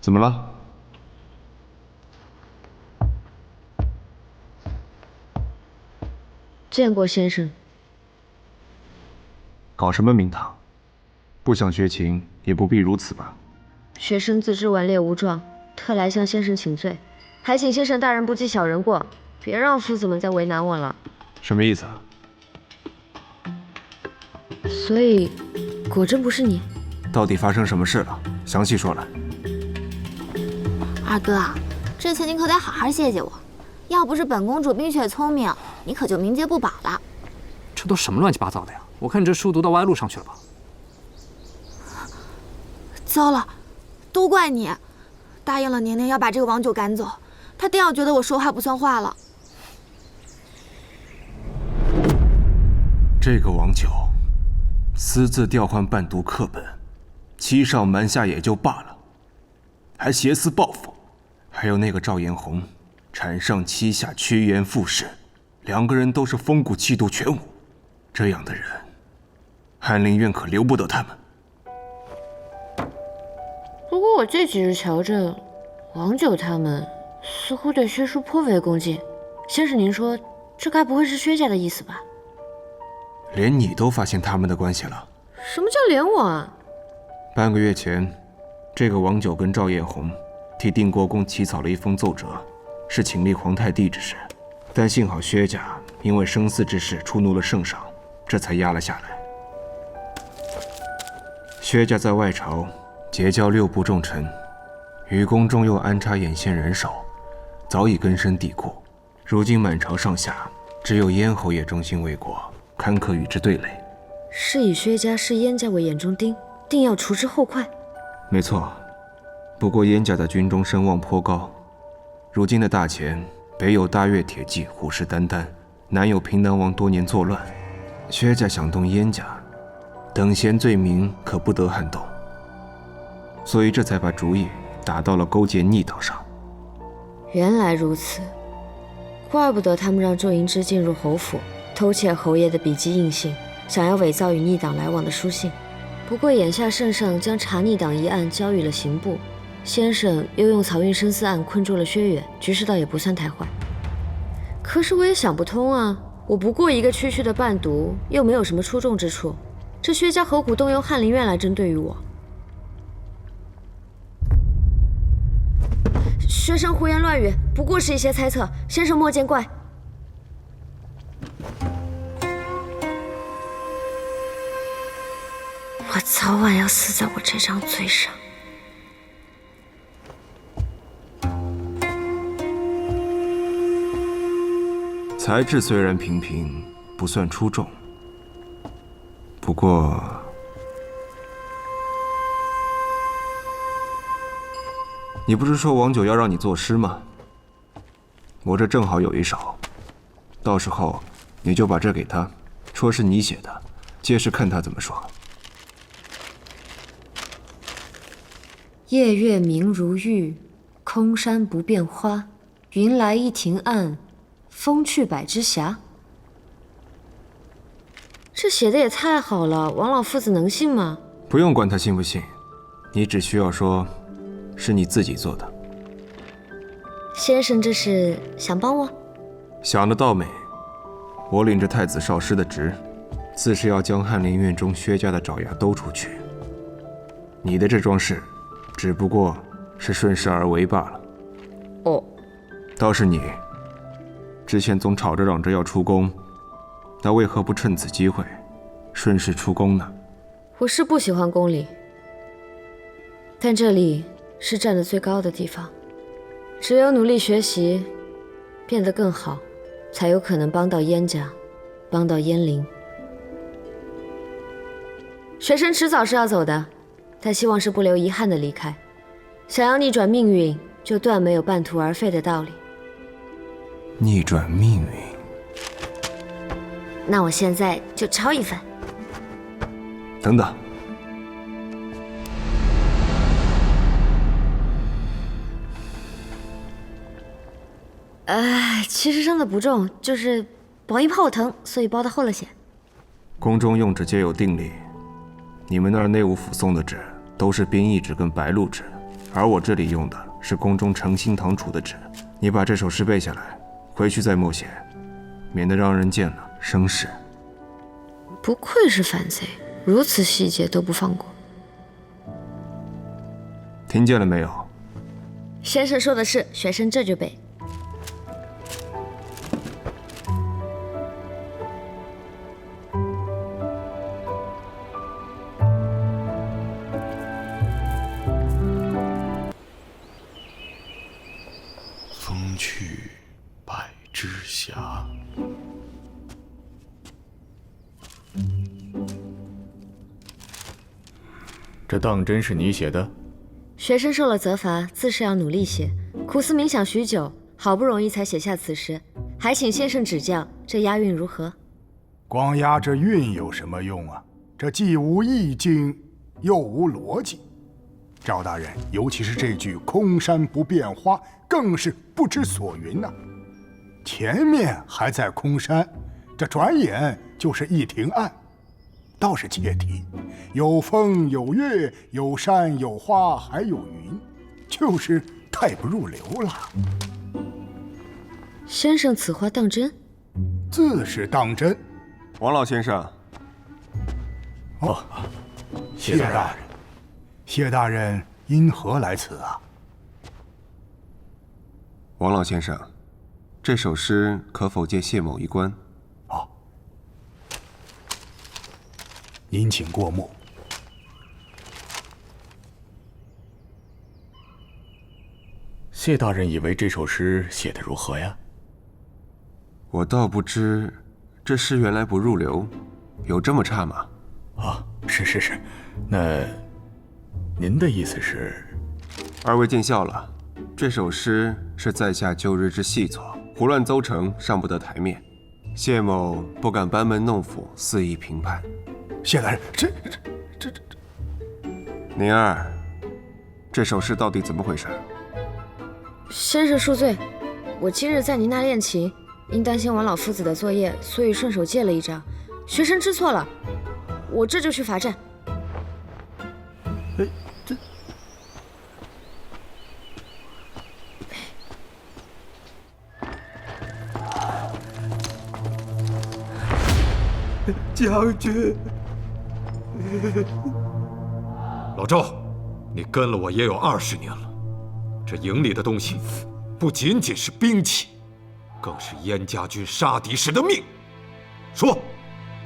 怎么了？见过先生。搞什么名堂？不想学琴，也不必如此吧？学生自知顽劣无状，特来向先生请罪，还请先生大人不计小人过，别让夫子们再为难我了。什么意思啊？所以，果真不是你？到底发生什么事了？详细说来。二哥，这次你可得好好谢谢我，要不是本公主冰雪聪明，你可就名节不保了。这都什么乱七八糟的呀？我看你这书读到歪路上去了吧？糟了，都怪你，答应了年年要把这个王九赶走，他定要觉得我说话不算话了。这个王九，私自调换伴读课本，欺上瞒下也就罢了，还挟私报复。还有那个赵延红，产上欺下，趋炎附势，两个人都是风骨气度全无。这样的人，翰林院可留不得他们。不过我这几日瞧着，王九他们似乎对薛叔颇为恭敬。先生，您说这该不会是薛家的意思吧？连你都发现他们的关系了？什么叫连我啊？半个月前，这个王九跟赵彦宏替定国公起草了一封奏折，是请立皇太弟之事。但幸好薛家因为生嗣之事触怒了圣上，这才压了下来。薛家在外朝结交6部重臣，于宫中又安插眼线人手，早已根深蒂固。如今满朝上下只有咽喉也忠心为国，堪可与之对垒。是以薛家视燕家为眼中钉，定要除之后快。没错，不过燕家的军中声望颇高，如今的大前北有大越铁骑虎视眈眈，南有平南王多年作乱，薛家想动燕家，等闲罪名可不得撼动，所以这才把主意打到了勾结逆党上。原来如此，怪不得他们让周迎之进入侯府，偷窃侯爷的笔迹印信，想要伪造与逆党来往的书信。不过眼下圣上将查逆党一案交予了刑部，先生又用漕运生死案困住了薛远，局势倒也不算太坏。可是我也想不通啊，我不过一个区区的伴读，又没有什么出众之处，这薛家何苦动用翰林院来针对于我？学生胡言乱语，不过是一些猜测，先生莫见怪。我早晚要死在我这张嘴上。才智虽然平平，不算出众，不过你不是说王九要让你作诗吗？我这正好有一首，到时候你就把这给他，说是你写的，届时看他怎么说。夜月明如玉，空山不变花。云来一庭岸，风去百枝霞。这写的也太好了，王老夫子能信吗？不用管他信不信，你只需要说是你自己做的。先生这是想帮我？想得到美。我领着太子少师的职，自是要将翰林院中薛家的爪牙兜出去。你的这桩事只不过是顺势而为罢了。哦，倒是你，之前总吵着嚷着要出宫，那为何不趁此机会顺势出宫呢？我是不喜欢宫里，但这里是站得最高的地方，只有努力学习，变得更好，才有可能帮到燕家，帮到燕陵。学生迟早是要走的，但希望是不留遗憾的离开。想要逆转命运，就断没有半途而废的道理。逆转命运？那我现在就抄一份。等等，其实伤的不重，就是薄一怕我疼，所以包的厚了些。宫中用纸皆有定例，你们那儿内务府送的纸都是编译纸跟白鹿纸，而我这里用的是宫中诚心堂储的纸。你把这首诗背下来，回去再默写，免得让人见了生事。不愧是反贼，如此细节都不放过。听见了没有？先生说的是，学生这就背。风去百枝霞。这当真是你写的？学生受了责罚，自是要努力些，苦思冥想许久，好不容易才写下此诗，还请先生指教，这押韵如何？光押这韵有什么用啊？这既无意境，又无逻辑。赵大人，尤其是这句“空山不变花”，更是不知所云呐。前面还在空山，这转眼就是一庭岸，倒是切题。有风有月，有山有花，还有云，就是太不入流了。先生此话当真？自是当真。王老先生。哦，谢大人。谢大人因何来此啊？王老先生，这首诗可否借谢某一观？哦，您请过目。谢大人以为这首诗写得如何呀？我倒不知，这诗原来不入流，有这么差吗？啊，是，那您的意思是？二位见笑了，这首诗是在下旧日之细作，胡乱诌成，上不得台面。谢某不敢班门弄斧，肆意评判。谢大人，这，宁儿，这首诗到底怎么回事？先生恕罪，我今日在您那练琴，因担心王老夫子的作业，所以顺手借了一张。学生知错了，我这就去罚站。将军，老赵，你跟了我也有20年了，这营里的东西不仅仅是兵器，更是燕家军杀敌时的命。说，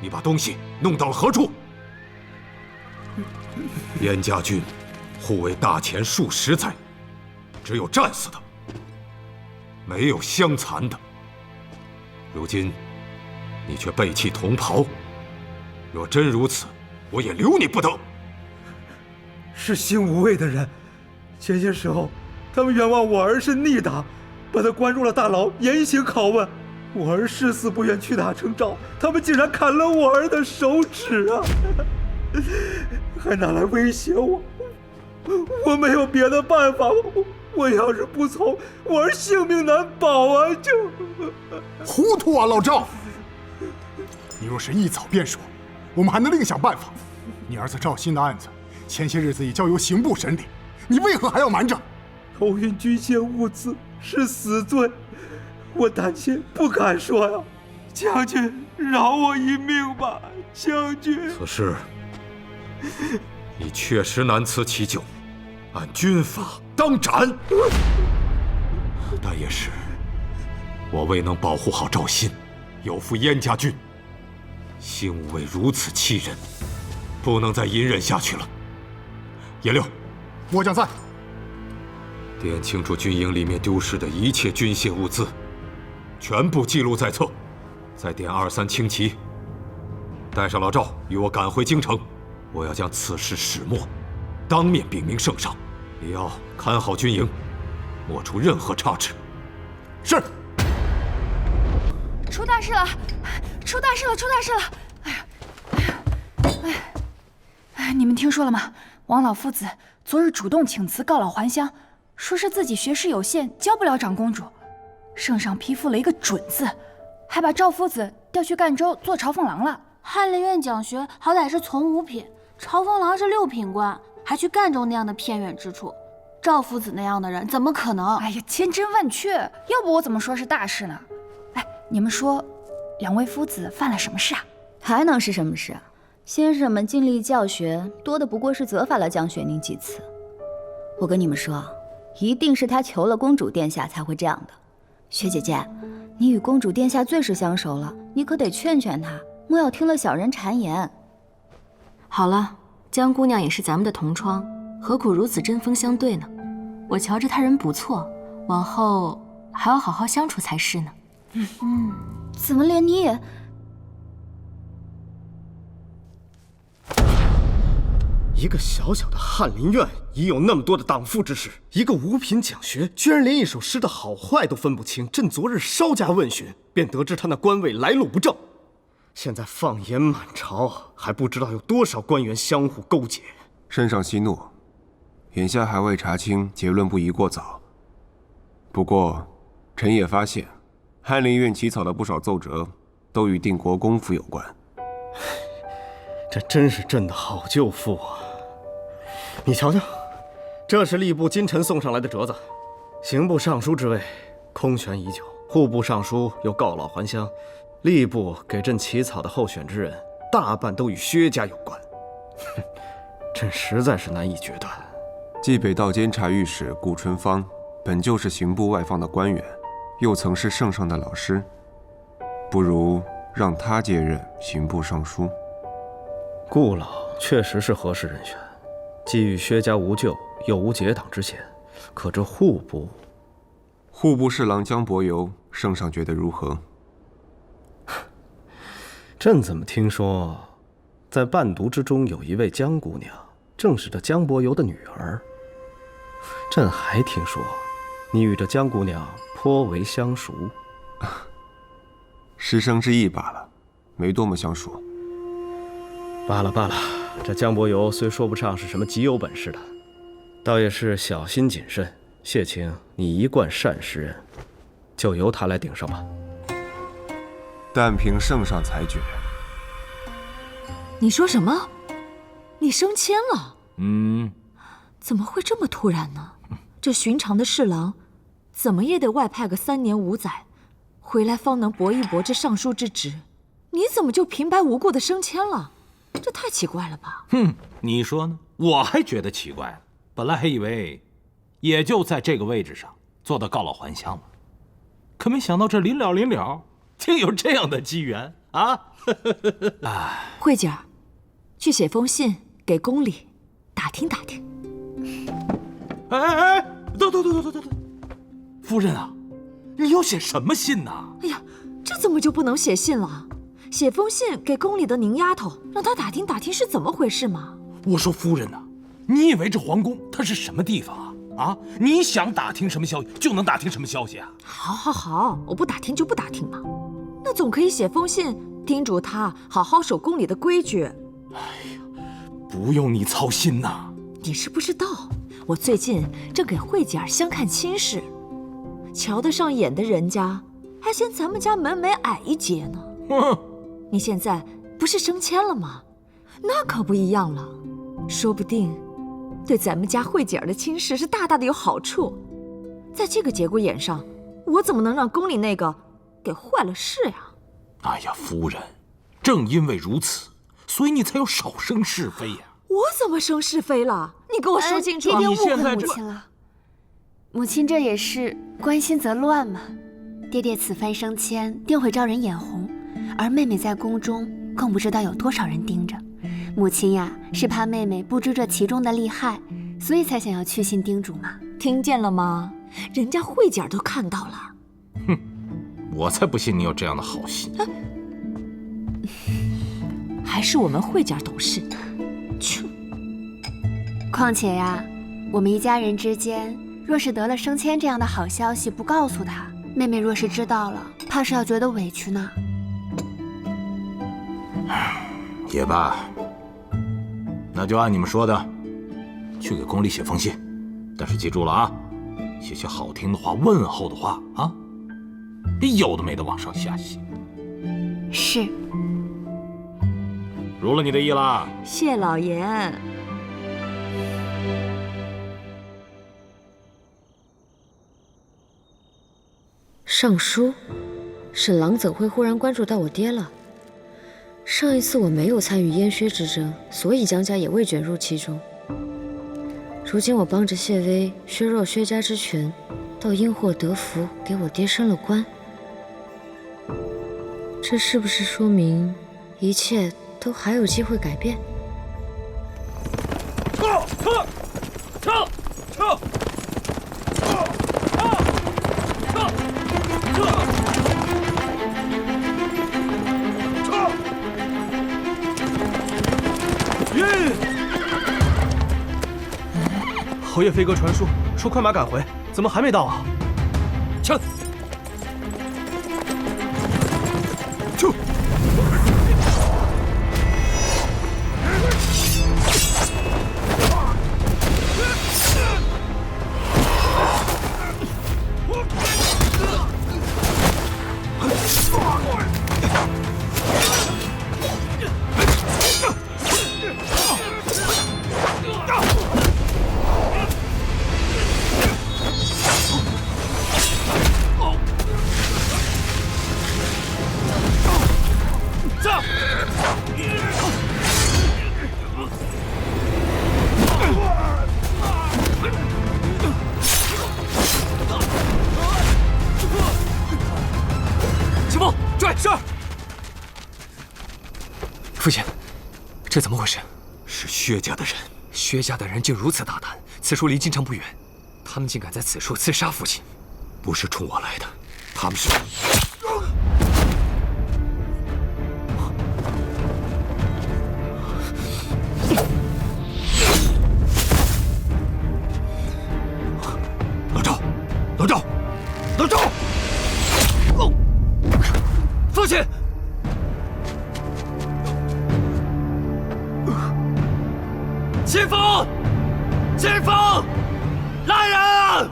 你把东西弄到了何处？燕家军护卫大前数10载，只有战死的，没有伤残的。如今你却背弃同袍，若真如此，我也留你不得。是心无畏的人，前些时候他们冤枉我儿是逆党，把他关入了大牢，严刑拷问。我儿誓死不愿屈打成招，他们竟然砍了我儿的手指啊！还拿来威胁我，我没有别的办法，我要是不从，我儿性命难保啊！就糊涂啊，老赵！你若是一早便说，我们还能另想办法。你儿子赵鑫的案子，前些日子已交由刑部审理，你为何还要瞒着？偷运军械物资是死罪，我胆怯不敢说呀。将军，饶我一命吧，将军。此事你确实难辞其咎，按军法当斩。但也是我未能保护好赵鑫，有负燕家军。兴武卫如此欺人，不能再隐忍下去了。颜六，末将在。点清楚军营里面丢失的一切军械物资，全部记录在册。再点2、3轻骑，带上老赵与我赶回京城。我要将此事始末，当面禀明圣上，也要看好军营，莫出任何差池。是。出大事了！出大事了！出大事了！哎，你们听说了吗？王老夫子昨日主动请辞，告老还乡，说是自己学识有限，教不了长公主。圣上批复了一个准字，还把赵夫子调去赣州做朝奉郎了。翰林院讲学好歹是从5品，朝奉郎是6品官，还去赣州那样的偏远之处，赵夫子那样的人怎么可能？哎呀，千真万确，要不我怎么说是大事呢？哎，你们说，两位夫子犯了什么事啊？还能是什么事？先生们尽力教学，多的不过是责罚了江雪宁几次。我跟你们说，一定是他求了公主殿下才会这样的。薛姐姐，你与公主殿下最是相熟了，你可得劝劝她，莫要听了小人谗言。好了，江姑娘也是咱们的同窗，何苦如此针锋相对呢？我瞧着她人不错，往后还要好好相处才是呢。怎么连你也……一个小小的翰林院，已有那么多的党附之士；一个五品讲学，居然连一首诗的好坏都分不清。朕昨日稍加问询，便得知他那官位来路不正。现在放眼满朝，还不知道有多少官员相互勾结。圣上息怒，眼下还未查清，结论不宜过早。不过，臣也发现，翰林院起草的不少奏折，都与定国公府有关。这真是朕的好舅父啊！你瞧瞧，这是吏部今晨送上来的折子。刑部尚书之位空悬已久，户部尚书又告老还乡，吏部给朕起草的候选之人，大半都与薛家有关。朕实在是难以决断。冀北道监察御史顾春芳本就是刑部外放的官员，又曾是圣上的老师，不如让他接任刑部尚书。顾老确实是合适人选，既与薛家无旧，又无结党之嫌。可这户部侍郎江伯游，圣上觉得如何？朕怎么听说，在伴读之中有一位江姑娘，正是这江伯游的女儿。朕还听说，你与这江姑娘颇为相熟。师生之意罢了，没多么相熟。罢了，这江伯游虽说不上是什么极有本事的，倒也是小心谨慎。谢请你一贯善识人，就由他来顶上吧。但凭圣上裁决。你说什么？你升迁了？怎么会这么突然呢？这寻常的侍郎，怎么也得外派个3年5载，回来方能搏一搏这尚书之职。你怎么就平白无故的升迁了？这太奇怪了吧？你说呢？我还觉得奇怪呢。本来还以为，也就在这个位置上做到告老还乡了，可没想到这临了，竟有这样的机缘啊！慧姐儿，去写封信给宫里打听打听。哎，等，夫人啊，你要写什么信呢？哎呀，这怎么就不能写信了？写封信给宫里的宁丫头，让她打听打听是怎么回事嘛。我说夫人呐，你以为这皇宫它是什么地方啊？你想打听什么消息就能打听什么消息啊？好，我不打听就不打听嘛。那总可以写封信叮嘱她好好守宫里的规矩。哎呀，不用你操心呐。你是不知道，我最近正给慧姐儿相看亲事，瞧得上眼的人家还嫌咱们家门楣矮一截呢。你现在不是升迁了吗？那可不一样了，说不定对咱们家慧姐儿的亲事是大大的有好处。在这个节骨眼上，我怎么能让宫里那个给坏了事呀？哎呀，夫人，正因为如此，所以你才要少生是非呀。我怎么生是非了？你给我说清楚！爹爹误会母亲了。母亲这也是关心则乱嘛。爹爹此番升迁，定会招人眼红，而妹妹在宫中更不知道有多少人盯着。母亲呀，是怕妹妹不知这其中的利害，所以才想要去信叮嘱嘛。听见了吗？人家慧姐儿都看到了。我才不信你有这样的好心。还是我们慧姐儿懂事。况且呀，我们一家人之间，若是得了升迁这样的好消息不告诉她，妹妹若是知道了，怕是要觉得委屈呢。也罢，那就按你们说的，去给宫里写封信，但是记住了啊，写些好听的话、问候的话啊，别有的没的往上瞎写。是。如了你的意啦。谢老爷。尚书，沈郎怎会忽然关注到我爹了？上一次我没有参与燕薛之争，所以江家也未卷入其中。如今我帮着谢威削弱薛家之权，倒因祸得福，给我爹升了官。这是不是说明一切都还有机会改变？撤！运！侯爷飞鸽传书，说快马赶回，怎么还没到啊？撤！撤！父亲，这怎么回事？是薛家的人。薛家的人竟如此大胆，此处离京城不远，他们竟敢在此处刺杀父亲，不是冲我来的，他们是……老赵！父亲！前锋！来人！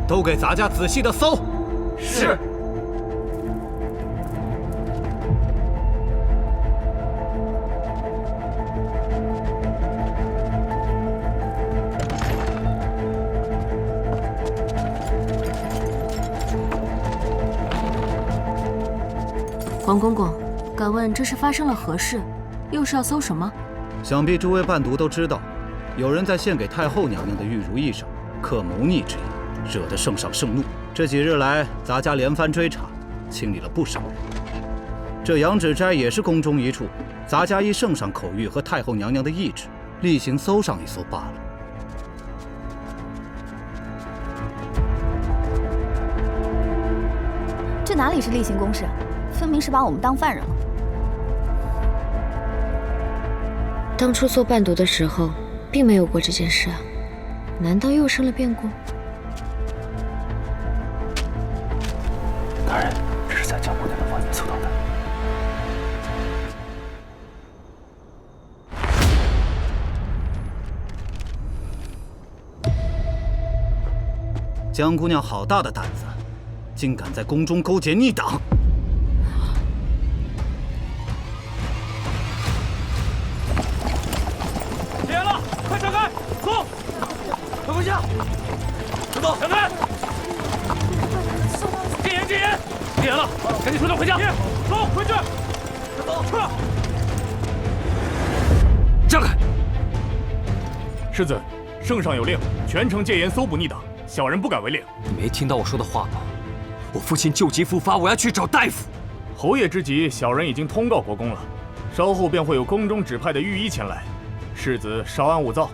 都给咱家仔细的搜。是。王公公，敢问这是发生了何事？又是要搜什么？想必诸位伴读都知道，有人在献给太后娘娘的玉如意上刻谋逆之意，惹得圣上盛怒。这几日来，咱家连番追查，清理了不少人。这羊脂斋也是宫中一处，咱家依圣上口谕和太后娘娘的懿旨，例行搜上一搜罢了。这哪里是例行公事，分明是把我们当犯人了。当初做伴读的时候，并没有过这件事啊，难道又生了变故？大人，这是在江姑娘的房间搜到的。江姑娘好大的胆子，竟敢在宫中勾结逆党！解严了，快闪开！走，快回家！快走，闪开！戒严，戒严了，赶紧收队回家！走，回去！快走，撤！让开！世子，圣上有令，全城戒严，搜捕逆党，小人不敢违令。你没听到我说的话吗？我父亲旧疾复发，我要去找大夫。侯爷之急，小人已经通告国公了，稍后便会有宫中指派的御医前来。世子稍安勿躁，